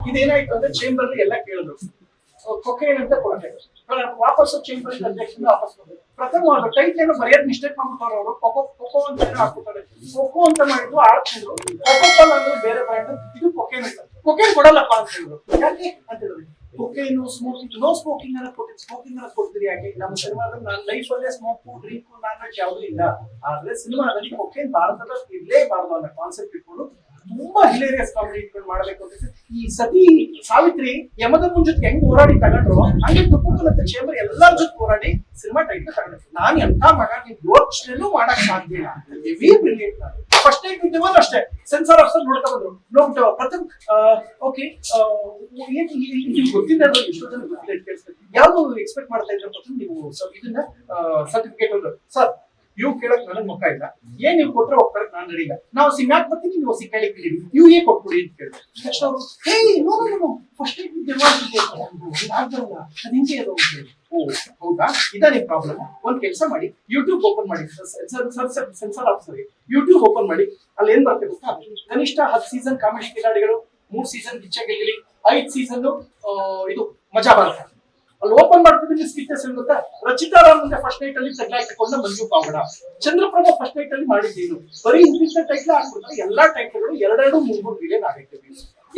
ಇದೇನಾಯ್ತು ಅಂದ್ರೆ ಚೇಂಬರ್ ಎಲ್ಲ ಕೇಳಿದ್ರು ಕೊಕೇನ್ ಅಂತ ಕೊಟ್ಟೆ ವಾಪಸ್ ಚೇಂಬರ್ ಅಧ್ಯಕ್ಷನ ವಾಪಸ್ ಬಂದ್ರು. ಪ್ರಥಮವಾಗಿ ಟೈಟ್ಲ್ ಏನೋ ಬರೆಯೋದು ಮಿಸ್ಟೇಕ್ ಮಾಡ್ಬಿಟ್ಟಾರೆ ಅವರು. ಕೊಕೋ ಅಂತ ಏನೋ ಹಾಕ್ಬಿಟ್ಟಾರೆ. ಕೊಕೋ ಅಂತ ಮಾಡಿದ್ರು ಆಡ್ತಿದ್ರು. ಕೊಕೋಕೋಲಾ ಅಂದ್ರೆ ಬೇರೆ ಬ್ರ್ಯಾಂಡ್, ಇದು ಕೊಕೇನ್ ಅಂತ. ಕೊಕೇನ್ ಕೊಡಲ್ಲಪ್ಪ ಅಂತ ಹೇಳಿದ್ರು. ಯಾಕೆ ಅಂತ ಹೇಳಿದ್ರು ಕೊಕೇನು ಸ್ಮೋಕಿಂಗ್, ನೋ ಸ್ಮೋಕಿಂಗ್ ಅನ್ನ ಕೊಟ್ಟಿದ್ದು, ಸ್ಮೋಕಿಂಗ್ ಅನ್ನ ಕೊಡ್ತೀರಿ ಯಾಕೆ? ನಮ್ಮ ಸಿನಿಮಾದಲ್ಲಿ ನಾನು ಲೈಫ್ ಅಲ್ಲೇ ಸ್ಮೋಕು ಡ್ರಿಂಕ್ ನಾನ್ ವೆಜ್ ಯಾವುದೂ ಇಲ್ಲ, ಆದ್ರೆ ಸಿನಿಮಾದಲ್ಲಿ ಕೊಕೇನ್ ಭಾರತದಲ್ಲಿ ಇರ್ಲೇಬಾರ್ದು ಅನ್ನೋ ಕಾನ್ಸೆಪ್ಟ್ ಇಟ್ಕೊಂಡು ತುಂಬಾ ಹಿಲೇರಿಯಸ್ ಕಾಮಿಡಿ ಇಟ್ಕೊಂಡು ಮಾಡ್ಬೇಕು ಅಂತ. ಈ ಸತಿ ಸಾವಿತ್ರಿ ಯಮದ ಮುಂಜೊತೆ ಹೆಂಗ್ ಹೋರಾಡಿ ತಗೊಂಡ್ರು ಹಂಗೆ ತುಪ್ಪಕಲತ್ತ ಚೇಂಬರ್ ಎಲ್ಲರ ಜೊತೆ ಹೋರಾಡಿ ಸಿನಿಮಾ ಟೈಟ್ಲ್ ತಗೊಂಡ್ರು. ನಾನ್ ಎಂತ ಮಗ, ನೀವು ಯೋಚನೆನೂ ಮಾಡಕ್ ಸಾಧ್ಯ ಇಲ್ಲ. Heavy brilliant. ಫಸ್ಟ್ ಟೈಮ್ ಇದ್ದೇವಲ್ಲ ಅಷ್ಟೇ, ಸೆನ್ಸಾರ್ ಆಫೀಸರ್ ನೋಡ್ತಾ ಬಂದ್ರು. ನೋಡ್ಬಿಟ್ಟು ಪ್ರಥಮ್ ಓಕೆ ನಿಮ್ಗೆ ಗೊತ್ತಿಲ್ಲ, ಎಷ್ಟೋ ಜನ ಗೊತ್ತಿಲ್ಲ, ಕೇಳಿಸ್ತಾರೆ ಯಾವ್ದು ಎಕ್ಸ್ಪೆಕ್ಟ್ ಮಾಡ್ತಾ ಇದ್ರೆ ಪ್ರಥಮ್ ನೀವು ಇದನ್ನ ಸರ್ಟಿಫಿಕೇಟ್ ಒಂದು ಸರ್ ಇವ್ ಕೇಳಕ್ ನನಗ್ ಮುಖ ಇಲ್ಲ, ಏನ್ ನೀವು ಕೊಟ್ರೆ ಹೋಗ್ತಾರಕ್ ನಾನ್ ನಡೀಲ್ಲ, ನಾವು ಸಿಮ್ಯಾಕ್ ಬರ್ತೀನಿ ನೀವು ಸಿಕ್ಕಳಿಕ್ ಇವ್ ಏನ್ ಕೊಟ್ಬಿಡಿ ಅಂತ ಕೇಳಿದ್ರೆ ತಕ್ಷಣ ಅವರು ಹೇ ನೋ ಫಸ್ಟ್ ಆಗ್ತಾರಲ್ಲ ಅದ್ ಹಿಂಗೆ ಅದು. ಓ ಹೌದಾ, ಇದಾ ನಿಮ್ ಪ್ರಾಬ್ಲಮ್? ಒಂದ್ ಕೆಲಸ ಮಾಡಿ, ಯೂಟ್ಯೂಬ್ ಓಪನ್ ಮಾಡಿ, ಸೆನ್ಸಾರ್ ಆಫೀಸರ್ ಯೂಟ್ಯೂಬ್ ಓಪನ್ ಮಾಡಿ, ಅಲ್ಲಿ ಏನ್ ಬರ್ತದೆ ಗೊತ್ತಾ, ಕನಿಷ್ಠ 10 ಸೀಸನ್ ಕಾಮಿಡಿ ಕಿಲಾಡಿಗಳು, 3 ಸೀಸನ್ ಗಿಚ್ಚ ಗೆಲ್ಲಿ, 5 ಸೀಸನ್ ಇದು ಮಜಾ ಭಾರತ. ಅಲ್ಲಿ ಓಪನ್ ಮಾಡ್ತಿದ್ರೆ ಸ್ಕಿಚಸ್ ಗೊತ್ತಾ, ರಚಿತಾ ರಾಮ್ ಮುಂದೆ ಫಸ್ಟ್ ನೈಟ್ ಅಲ್ಲಿ ತಗೊಂಡ ಮಂಜು ಪಾವಡ, ಚಂದ್ರಪ್ರಭಾ ಫಸ್ಟ್ ನೈಟ್ ಅಲ್ಲಿ ಮಾಡಿದ್ದೀನು. ಬರೀ ಇಂತಿಂತ ಟೈಟ್ಲ್ ಹಾಕ್ಬಿಟ್ರೆ ಎಲ್ಲಾ ಟೈಟ್ಲ್ಗಳು 2-3 ಮಿಲಿಯನ್ ಆಗೈತೆ.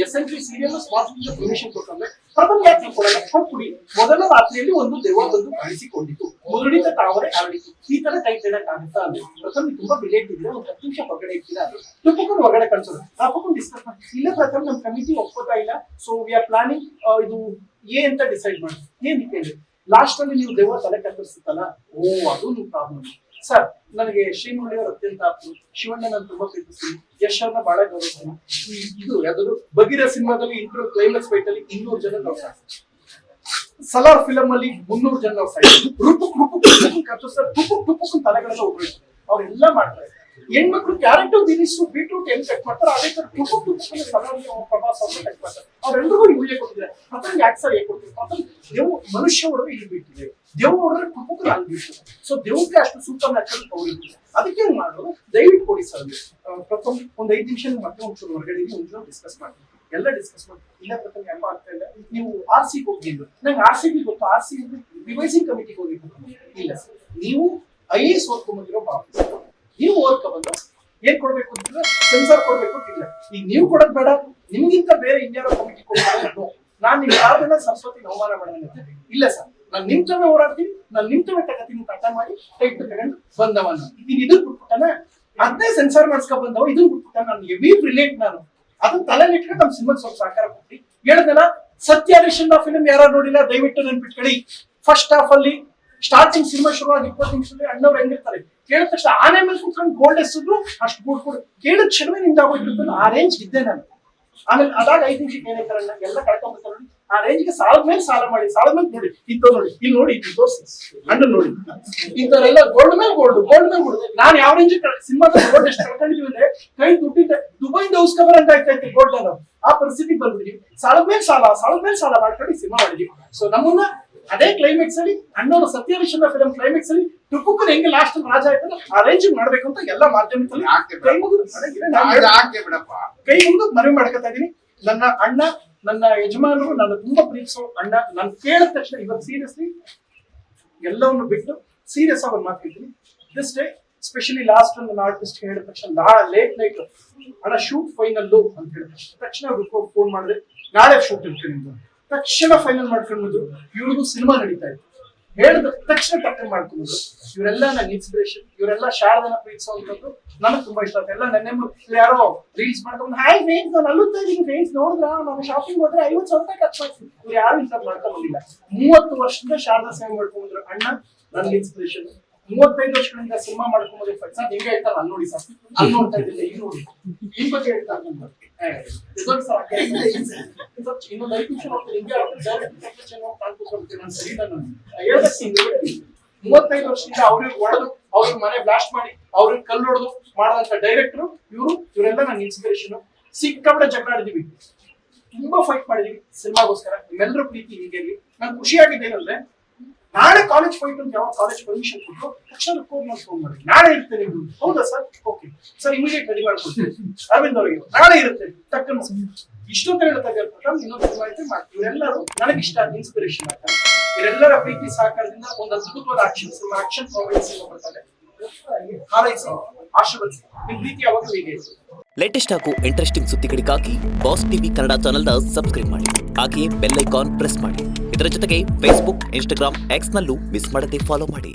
SNP ಸೀರಿಯಲ್ ಸ್ಪಾನ್ಸರ್ ಪರ್ಮಿಷನ್ ಕೊಟ್ಟಂದ್ರೆ ಪ್ರಥಮ ಯಾಕೆ ಕೊಡಲ್ಲ? ಕೊಟ್ಬಿಡಿ. ಮೊದಲ ರಾತ್ರಿಯಲ್ಲಿ ಒಂದು ದೆವ್ವ ಬಂದು ಕಾಣಿಸಿಕೊಂಡಿತು, ಮುರುಳಿತ ತಾವರೆ ಹರಡಿತು. ಈ ತರ ಟೈಟ್ ಹೇಳಕ್ಕಾಗುತ್ತಾ ಅಂದ್ರೆ ಪ್ರಥಮ್ ತುಂಬಾ ಬ್ರಿಲಿಯಂಟ್ ಇದ್ರೆ ಒಂದು 10 ನಿಮಿಷ ಹೊರಗಡೆ ಇಟ್ಟಿಲ್ಲ, ತುಪ್ಪಕೊಂಡು ಹೊರಗಡೆ ಕಳ್ಸೋದು, ಹಾಕೊಂಡು ಡಿಸ್ಕಸ್ ಮಾಡಿ. ಇಲ್ಲ ಪ್ರಥಮ್ ನಮ್ ಕಮಿಟಿ ಒಪ್ಕೋತಾ ಇಲ್ಲ, ಸೊ ವಿ ಆರ್ ಪ್ಲಾನಿಂಗ್ ಇದು ಅಂತ ಡಿಸೈಡ್ ಮಾಡಿ. ಏನಕ್ಕೆ ಲಾಸ್ಟ್ ಅಲ್ಲಿ ನೀವು ದೆವ್ವ ತಲೆ ಕತ್ತರಿಸುತ್ತಲ್ಲ, ಓ ಅದು ನಿಮ್ ಪ್ರಾಬ್ಲಮ್. ಸರ್ ನನಗೆ ಶ್ರೀಮುರಳಿ ಅವರು ಅತ್ಯಂತ ಆಪ್ತರು, ಶಿವಣ್ಣ ನಾನು ತುಂಬಾ ಪ್ರೀತಿಸ್ತೀನಿ, ಯಶ್ ಅವ್ರನ್ನ ಬಹಳ ಗೌರವಿಸ್ತೀನಿ. ಇದು ಯಾವ್ದು ಬಗೀರ ಸಿನಿಮಾದಲ್ಲಿ ಇಂಟ್ರೋ ಕ್ಲೈಮ್ಯಾಕ್ಸ್ ಫೈಟ್ ಅಲ್ಲಿ 200 ಜನ ನಾವು ಸಾಯಿಸ್ತೀವಿ, ಸಲಾರ್ ಫಿಲಂ ಅಲ್ಲಿ 300 ಜನ ನಾವು ಸಾಯಿಸ್ತೀವಿ, ಟುಪ್ಪು ತಲೆಗಳೆಲ್ಲ ಹೋಗ್ಬೇಕು, ಅವ್ರೆಲ್ಲ ಮಾಡ್ತಾರೆ. ಹೆಣ್ಮಕ್ಳು ಕ್ಯಾರೆಟ್ ದಿನಿಸು ಬೀಟ್ರೂಟ್ ಹೆಂಗ್ ಕಟ್ ಮಾಡ್ತಾರೆ, ಅದೇ ತರ ಟುಪ್ಪು ಸಲಾರ್ ಪ್ರಭಾಸ್ ಅವ್ರನ್ನ ಕಟ್ ಮಾಡ್ತಾರೆ. ಅವ್ರೆಲ್ರಿಗೂ ಯೂರಿಯಾ ಕೊಟ್ಟಿದ್ದಾರೆ. ಪ್ರಥಮ್ ಯಾಕೆ ಸರ್ ಹೇಗೆ ಕೊಡ್ತೀವಿ? ಪ್ರಥಮ್ ದೇವು ಮನುಷ್ಯ ಹೊಡೆದ್ರೆ ಇಲ್ಲಿ ಬಿಟ್ಟಿದೆ, ದೇವ್ ಹೊಡೆದ್ರೆ ಟುಪ್ಪು ಅಲ್ಲಿ ಬಿಡ್ತದೆ. ಸೊ ದೇವ್ಗೆ ಅಷ್ಟು ಸೂಪರ್ ನ್ಯಾಚುರಲ್ ಪವರ್ ಇರ್ತದೆ. ಅದಕ್ಕೆ ಏನ್ ಮಾಡೋದು, ದಯವಿಟ್ಟು ಕೊಡಿ ಸರ್. ಪ್ರಥಮ್ ಒಂದ್ 5 ನಿಮಿಷ ಮತ್ತೆ ಒಂಚೂರು ಹೊರಗಡೆ ಒಂಚೂರು ಡಿಸ್ಕಸ್ ಮಾಡ್ತೀವಿ, ಎಲ್ಲ ಡಿಸ್ಕಸ್ ಮಾಡ್ತೀವಿ. ಇಲ್ಲ ಪ್ರಥಮ್ ಯಾಕೆ ಆಗ್ತಾ ಇಲ್ಲ, ನೀವು RCB ಹೋಗಿದ್ದು ನಂಗೆ RCB ಗೊತ್ತು, RCB ರಿವೈಸಿಂಗ್ ಕಮಿಟಿಗೆ ಹೋಗಿದ್ದು ಇಲ್ಲ ಸರ್. ನೀವು IAS ಓದ್ಕೊಂಡ್ಬಂದಿರೋ ಆಫೀಸರ್, ನೀವು ಓದ್ಕೊಂಡ್ಬಂದು ಏನ್ ಕೊಡ್ಬೇಕು ಅಂತಂದ್ರೆ ಸೆನ್ಸಾರ್ ಕೊಡ್ಬೇಕು ಅಂತಿಲ್ಲ. ಈಗ ನೀವು ಕೊಡೋದ್ ಬೇಡ, ನಿಮ್ಗಿಂತ ಬೇರೆ ಇನ್ಯಾರೋ ಕಮಿಟಿ ಕೊಡ್ಬೇಕು. ನಾನ್ ನಿಮ್ ಯಾರನ್ನ ಸರಸ್ವತಿ ಅವಮಾನ ಮಾಡೋಣ ಇಲ್ಲ ಸರ್. ನಾನು ನಿಮ್ ತವೇ ಹೋರಾಡ್ತೀನಿ, ನಾನು ನಿಮ್ ತವೇ ತಗತೀನಿ, ಕಟ ಮಾಡಿ ಟೈಟ್ ತಗೊಂಡು ಬಂದವನ್ನ ಇದನ್ನ ಬಿಟ್ಬಿಟ್ಟಾನ, ಅದನ್ನೇ ಸೆನ್ಸಾರ್ ಮಾಡಿಸ್ಕೊಂಡ್ ಬಂದವ, ಇದನ್ನ ಬಿಟ್ಬಿಟ್ಟಾನ. ನಾನು ಹೆವಿ ಬ್ರಿಲಿಯಂಟ್, ನಾನು ಅದನ್ನ ತಲೆಯಲ್ಲಿ ಇಟ್ಕೊಂಡು ನಮ್ಮ ಸಿನಿಮಾಗೆ ಸ್ವಲ್ಪ ಸಹಕಾರ ಕೊಟ್ಟಿ ಹೇಳಿದ್ನಲ್ಲ. ಸತ್ಯ ಹರಿಶ್ಚಂದ್ರ ಫಿಲ್ಮ್ ಯಾರು ನೋಡಿಲ್ಲ ದಯವಿಟ್ಟು ನೆನ್ಪಿಟ್ಕೊಳ್ಳಿ. ಫಸ್ಟ್ ಹಾಫ್ ಅಲ್ಲಿ ಸ್ಟಾರ್ಟಿಂಗ್ ಸಿನಿಮಾ ಶುರುವಾಗಿ 20 ನಿಮಿಷದಲ್ಲಿ ಅಣ್ಣವ್ರು ಹೆಂಗಿರ್ತಾರೆ, ಕೇಳಿದ ತಕ್ಷಣ ಆನೆ ಮೇಲೆ ಕೂತ್ಕೊಂಡು ಗೋಲ್ಡ್ ಎಸಿದ್ರು ಅಷ್ಟು ಗೋಲ್ಡ್ ಕೊಡು, ಕೇಳಿದ ಕ್ಷಣವೇ ನಿಂದಾಗೋಯ್ತು. ಆ ರೇಂಜ್ ಇದ್ದೆ ನಾನು. ಆಮೇಲೆ ಅದಾಗ 5 ನಿಮಿಷಕ್ಕೆ ಏನಾಯ್ತಾರಣ್ಣ ಎಲ್ಲ ಕಳ್ಕೊಂಡ್ಬಿಡ್ತಾರೆ ನೋಡಿ. ಆ ರೇಂಜ್ಗೆ ಸಾಲದ ಮೇಲೆ ಸಾಲ ಮಾಡಿ, ಸಾಲದ ಮೇಲೆ ನೋಡಿ ಇಂಥ ನೋಡಿ, ಇಲ್ಲಿ ನೋಡಿ, ಇಲ್ಲಿ ತೋರಿಸಿ ಅಣ್ಣ ನೋಡಿ, ಇಂಥವ್ರೆಲ್ಲ ಗೋಲ್ಡ್ ಮೇಲೆ ಗೋಲ್ಡ್, ಗೋಲ್ಡ್ ಮೇಲೆ ಗೋಲ್ಡ್. ನಾನು ಯಾವ ರೇಂಜ್ ಸಿನಿಮಾದಲ್ಲಿ ಗೋಲ್ಡ್ ಎಷ್ಟು ಕಳ್ಕೊಂಡಿದ್ವಿ ಅಂದ್ರೆ ಕೈ ದುಡ್ಡಿದ್ದೆ ದುಬೈಯಿಂದ ಉಸ್ಕಬರ್ ಅಂತ ಆಗ್ತಾ ಇತ್ತು ಗೋಲ್ಡ್. ನಾವು ಆ ಪರಿಸ್ಥಿತಿಗೆ ಬಂದ್ಬಿಟ್ಟಿವಿ. ಸಾಲದ ಮೇಲೆ ಸಾಲ ಮಾಡ್ಕೊಂಡು ಸಿನಿಮಾ ಮಾಡಿದ್ವಿ. ಸೊ ನಮ್ಮನ್ನ ಅದೇ ಕ್ಲೈಮ್ಯಾಕ್ಸ್ ಅಲ್ಲಿ ಅಣ್ಣವರು ಸತ್ಯ ಹರಿಶ್ಚಂದ್ರ ಫಿಲಂ ಕ್ಲೈಮ್ಯಾಕ್ಸ್ ಅಲ್ಲಿ ಟುಪ್ಪುಕ್ಕನ್ ಹೆಂಗೆ ಲಾಸ್ಟ್ ರಾಜ ಆಯ್ತಲ್ಲ ಆ ರೇಂಜ್ ಮಾಡ್ಬೇಕು ಅಂತ ಎಲ್ಲ ಮಾಧ್ಯಮದಲ್ಲಿ ಕೈ ಮುಗಿದು ಮನವಿ ಮಾಡ್ಕೊತಾ ಇದೀನಿ. ನನ್ನ ಅಣ್ಣ, ನನ್ನ ಯಜಮಾನರು, ನನ್ನ ತುಂಬಾ ಪ್ರೀತಿಸೋ ಅಣ್ಣ, ನಾನು ಕೇಳಿದ ತಕ್ಷಣ ಇವಾಗ ಸೀರಿಯಸ್ಲಿ ಎಲ್ಲವನ್ನು ಬಿಟ್ಟು ಸೀರಿಯಸ್ ಆಗಿ ಮಾತಾಡ್ತೀನಿ. ದಿಸ್ ಡೇ ಸ್ಪೆಷಲಿ ಲಾಸ್ಟ್ ನನ್ನ ಆರ್ಟಿಸ್ಟ್ ಹೇಳಿದ ತಕ್ಷಣ ಲೇಟ್ ನೈಟ್ ಅಣ್ಣ ಶೂಟ್ ಫೈನಲ್ ಅಂತ ಹೇಳಿದ ತಕ್ಷಣ ಫೋನ್ ಮಾಡಿದ್ರೆ ನಾಳೆ ಶೂಟ್ ಇರ್ತೀನಿ ತಕ್ಷಣ ಫೈನಲ್ ಮಾಡ್ಕೊಂಡ್ಬಂದು ಇವ್ರಿಗೂ ಸಿನಿಮಾ ನಡೀತಾ ಇತ್ತು. ಹೇಳಿದ ತಕ್ಷಣ ಟಕ್ಕರ್ ಮಾಡ್ಕೊಂಡ್ಬಂದು ಇವರೆಲ್ಲ ನನ್ನ ಇನ್ಸ್ಪಿರೇಷನ್, ಇವರೆಲ್ಲ ಶಾರದನ ಪ್ರೀತಿಸೋಂಥದ್ದು ನನಗೆ ತುಂಬಾ ಇಷ್ಟ ಆಯ್ತು. ಎಲ್ಲ ನೆನ್ನೆ ಇವ್ರು ಯಾರೋ ರೀಲ್ಸ್ ಮಾಡ್ಕೊಂಡು ಹಾಯ್ ಫ್ರೆಂಡ್ಸ್ ನಾನು ಅಲ್ಲುತ್ತಾ ಇದೀನಿ ಫ್ರೆಂಡ್ಸ್ ನೋಡಿದ್ರ ನಾನು ಶಾಪಿಂಗ್ ಹೋದ್ರೆ 50,000 ಖರ್ಚು ಮಾಡ್ತೀನಿ. ಇವ್ರು ಯಾರು ಇಂಥ ಮಾಡ್ಕೊಂಡ್ ಬಂದಿಲ್ಲ. 30 ವರ್ಷದಿಂದ ಶಾರದಾ ಸೇವೆ ಮಾಡ್ಕೊಂಡ್ರು ಅಣ್ಣ ನನ್ನ ಇನ್ಸ್ಪಿರೇಷನ್. 35 ವರ್ಷಗಳಿಂದ ಸಿನಿಮಾ ಮಾಡ್ಕೊಂಡ್ರೆ ಸರ್ ಹೆಂಗೆ ಹೇಳ್ತಾರೆ ಅಲ್ಲಿ ನೋಡಿ ಸರ್, ಅಲ್ಲಿ ನೋಡ್ತಾ ಇದ್ದಿಲ್ಲ ಈಗ ನೋಡಿ ಈ ಬಗ್ಗೆ ಹೇಳ್ತಾರೆ. ಇನ್ನೊಂದು 5 ನಿಮಿಷ ನೋಡ್ತೀನಿ ಹಿಂಗೆ 35 ವರ್ಷದಿಂದ ಅವ್ರಿಗೆ ಹೊಡೆದು ಅವ್ರಿಗೆ ಮನೆ ಬ್ಲಾಸ್ಟ್ ಮಾಡಿ ಅವ್ರಿಗೆ ಕಲ್ಲು ಹೊಡೆದು ಮಾಡದಂತ ಡೈರೆಕ್ಟರ್ ಇವರೆಲ್ಲ ನನ್ನ ಇನ್ಸ್ಪಿರೇಷನ್. ಸಿಕ್ಕಾಪಟ್ಟೆ ಜಗಳ ಆಡಿದೀವಿ, ತುಂಬಾ ಫೈಟ್ ಮಾಡಿದೀವಿ ಸಿನಿಮಾಗೋಸ್ಕರ. ನಿಮ್ಮೆಲ್ಲರೂ ಪ್ರೀತಿ ಹೀಗೆ. ನಾನು ಖುಷಿಯಾಗಿದ್ದೇನಂದ್ರೆ ನಾಳೆ ಕಾಲೇಜ್ ಫೈಟ್ ಅಂತ ಯಾವ ಕಾಲೇಜ್ ಪರ್ಮಿಷನ್ ಕೊಟ್ಟು ತಕ್ಷಣ ರಿಕ್ವೈರ್ಮೆಂಟ್ ಫೋನ್ ಮಾಡಿ, ನಾಳೆ ಇರ್ತೇನೆ ನೀವು. ಹೌದಾ sir? Okay sir, immediate ready ಮಾಡ್ಕೊಡ್ತೀವಿ. ಅರವಿಂದ್ ಅವರಿಗೆ ನಾಳೆ ಇರುತ್ತೆ ತಕ್ಕನ ಇಷ್ಟೊಂದು ಹೇಳ್ತಾ ಇನ್ನೊಂದು ಮಾಹಿತಿ ಮಾಡ್ತೀವಿ. ಇವರೆಲ್ಲರೂ ನನಗಿಷ್ಟ ಇನ್ಸ್ಪಿರೇಷನ್ ಆಗ್ತಾರೆ. ಇವರೆಲ್ಲರ ಪ್ರೀತಿ ಸಹಕಾರದಿಂದ ಒಂದು ಅದ್ಭುತವಾದ ಆಕ್ಷನ್ ಬರ್ತಾರೆ. ಹಾರೈಸಿ ಆಶೀರ್ವದಿಸಿ. ನಿಮ್ಮ ಪ್ರೀತಿ ಯಾವಾಗಲೂ ಹೀಗೆ ಇರುತ್ತೆ. ಲೇಟೆಸ್ಟ್ ಹಾಗೂ ಇಂಟ್ರೆಸ್ಟಿಂಗ್ ಸುದ್ದಿಗಳಿಗಾಗಿ ಬಾಸ್ ಟಿವಿ ಕನ್ನಡ ಚಾನೆಲ್ನ ಸಬ್ಸ್ಕ್ರೈಬ್ ಮಾಡಿ. ಹಾಗೆಯೇ ಬೆಲ್ ಐಕಾನ್ ಪ್ರೆಸ್ ಮಾಡಿ. ಇದರ ಜೊತೆಗೆ ಫೇಸ್ಬುಕ್, ಇನ್ಸ್ಟಾಗ್ರಾಮ್, ಎಕ್ಸ್ ನಲ್ಲೂ ಮಿಸ್ ಮಾಡದೆ ಫಾಲೋ ಮಾಡಿ.